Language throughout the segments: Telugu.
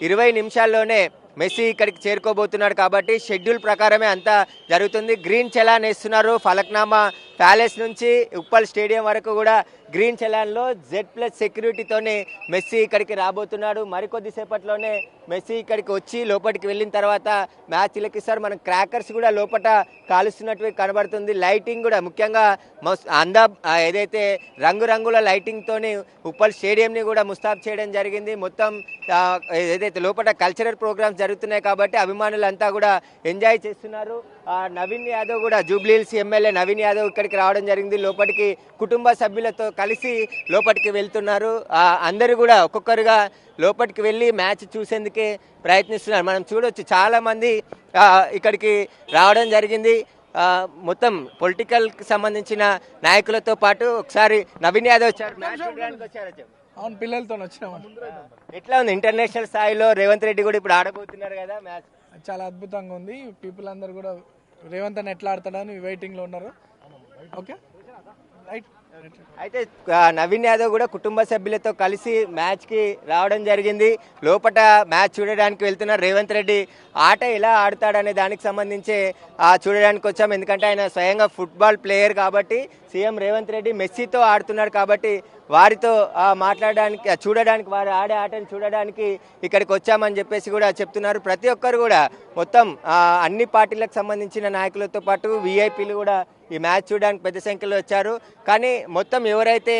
20 నిమిషాల్లోనే మెస్సీ ఇక్కడికి చేరుకోబోతున్నాడు కాబట్టి షెడ్యూల్ ప్రకారమే అంతా జరుగుతుంది. గ్రీన్ చలాన్ వేస్తున్నారు. ఫలక్నామా ప్యాలెస్ నుంచి ఉప్పల్ స్టేడియం వరకు కూడా గ్రీన్ చలాన్లో Z+ సెక్యూరిటీతోనే మెస్సీ ఇక్కడికి రాబోతున్నాడు. మరికొద్ది సేపట్లోనే మెస్సీ ఇక్కడికి వచ్చి లోపలికి వెళ్ళిన తర్వాత మ్యాచ్ తిలకిస్తారు. మనం క్రాకర్స్ కూడా లోపల కాలుస్తున్నట్టు కనబడుతుంది. లైటింగ్ కూడా ముఖ్యంగా ఏదైతే రంగురంగుల లైటింగ్తోని ఉప్పల్ స్టేడియంని కూడా ముస్తాబ్ చేయడం జరిగింది. మొత్తం ఏదైతే లోపల కల్చరల్ ప్రోగ్రామ్స్ జరుగుతున్నాయి కాబట్టి అభిమానులంతా కూడా ఎంజాయ్ చేస్తున్నారు. నవీన్ యాదవ్ కూడా జూబ్లీహిల్స్ ఎమ్మెల్యే నవీన్ యాదవ్ ఇక్కడికి రావడం జరిగింది. లోపలికి కుటుంబ సభ్యులతో కలిసి లోపలికి వెళ్తున్నారు. అందరూ కూడా ఒక్కొక్కరుగా లోపలికి వెళ్ళి మ్యాచ్ చూసేందుకే ప్రయత్నిస్తున్నారు. మనం చూడొచ్చు చాలా మంది ఇక్కడికి రావడం జరిగింది. మొత్తం పొలిటికల్కి సంబంధించిన నాయకులతో పాటు ఒకసారి నవీన్ యాదవ్ వచ్చారు. మ్యాచ్ చూడడానికి వచ్చారు. అవును, పిల్లలతో వచ్చినాము. ఎట్లా ఉంది ఇంటర్నేషనల్ స్థాయిలో రేవంత్ రెడ్డి కూడా ఇప్పుడు ఆడబోతున్నారు కదా మ్యాచ్? చాలా అద్భుతంగా ఉంది. పీపుల్ అందరు కూడా రేవంత్ అని ఎట్లా ఆడతాడని వెయిటింగ్ లో ఉన్నారు. Okay right. అయితే నవీన్ యాదవ్ కూడా కుటుంబ సభ్యులతో కలిసి మ్యాచ్ కి రావడం జరిగింది. లోపల మ్యాచ్ చూడడానికి వెళ్తున్నారు. రేవంత్ రెడ్డి ఆట ఎలా ఆడతాడనే దానికి సంబంధించి చూడడానికి వచ్చాం. ఎందుకంటే ఆయన స్వయంగా ఫుట్బాల్ ప్లేయర్ కాబట్టి సీఎం రేవంత్ రెడ్డి మెస్సీతో ఆడుతున్నాడు కాబట్టి వారితో మాట్లాడడానికి చూడడానికి వారు ఆడే ఆటను చూడడానికి ఇక్కడికి వచ్చామని చెప్పేసి కూడా చెప్తున్నారు. ప్రతి ఒక్కరు కూడా మొత్తం అన్ని పార్టీలకు సంబంధించిన నాయకులతో పాటు విఐపీలు కూడా ఈ మ్యాచ్ చూడడానికి పెద్ద సంఖ్యలో వచ్చారు. కానీ మొత్తం ఎవరైతే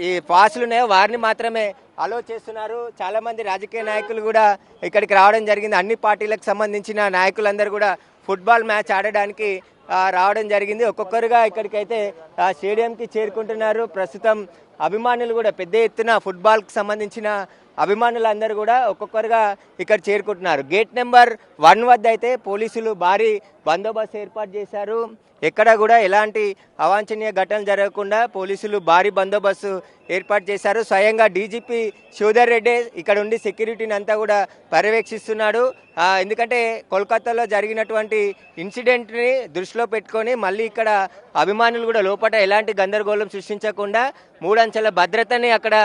ఈ పాసులు ఉన్నాయో వారిని మాత్రమే అలో చేస్తున్నారు. చాలా మంది రాజకీయ నాయకులు కూడా ఇక్కడికి రావడం జరిగింది. అన్ని పార్టీలకు సంబంధించిన నాయకులందరూ కూడా ఫుట్బాల్ మ్యాచ్ ఆడడానికి రావడం జరిగింది. ఒక్కొక్కరుగా ఇక్కడికైతే స్టేడియంకి చేరుకుంటున్నారు. ప్రస్తుతం అభిమానులు కూడా పెద్ద ఎత్తున ఫుట్బాల్కి సంబంధించిన అభిమానులందరూ కూడా ఒక్కొక్కరుగా ఇక్కడ చేరుకుంటున్నారు. గేట్ నెంబర్ 1 వద్ద అయితే పోలీసులు భారీ బందోబస్తు ఏర్పాటు చేశారు. ఎక్కడ కూడా ఎలాంటి అవాంఛనీయ ఘటనలు జరగకుండా పోలీసులు భారీ బందోబస్తు ఏర్పాటు చేశారు. స్వయంగా డీజీపీ శివధర్ రెడ్డి ఇక్కడ ఉండి సెక్యూరిటీని అంతా కూడా పర్యవేక్షిస్తున్నాడు. ఎందుకంటే కోల్కతాలో జరిగినటువంటి ఇన్సిడెంట్ని దృష్టిలో పెట్టుకొని మళ్ళీ ఇక్కడ అభిమానులు కూడా లోపల ఎలాంటి గందరగోళం సృష్టించకుండా 3 అంచెల భద్రతని అక్కడ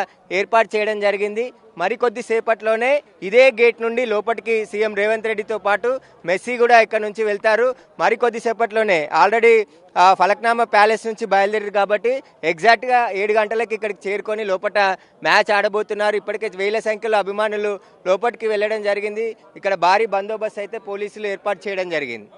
ఏర్పాటు చేయడం జరిగింది. మరికొద్ది సేపట్లోనే ఇదే గేట్ నుండి లోపలికి సీఎం రేవంత్ రెడ్డితో పాటు మెస్సీ కూడా ఇక్కడ నుంచి వెళ్తారు. మరికొద్ది సేపట్లోనే ఆల్రెడీ ఫలక్నామా ప్యాలెస్ నుంచి బయలుదేరారు కాబట్టి ఎగ్జాక్ట్గా 7 గంటలకు ఇక్కడికి చేరుకొని లోపల మ్యాచ్ ఆడబోతున్నారు. ఇప్పటికే వేల సంఖ్యలో అభిమానులు లోపలికి వెళ్ళడం జరిగింది. ఇక్కడ భారీ బందోబస్తు అయితే పోలీసులు ఏర్పాటు చేయడం జరిగింది.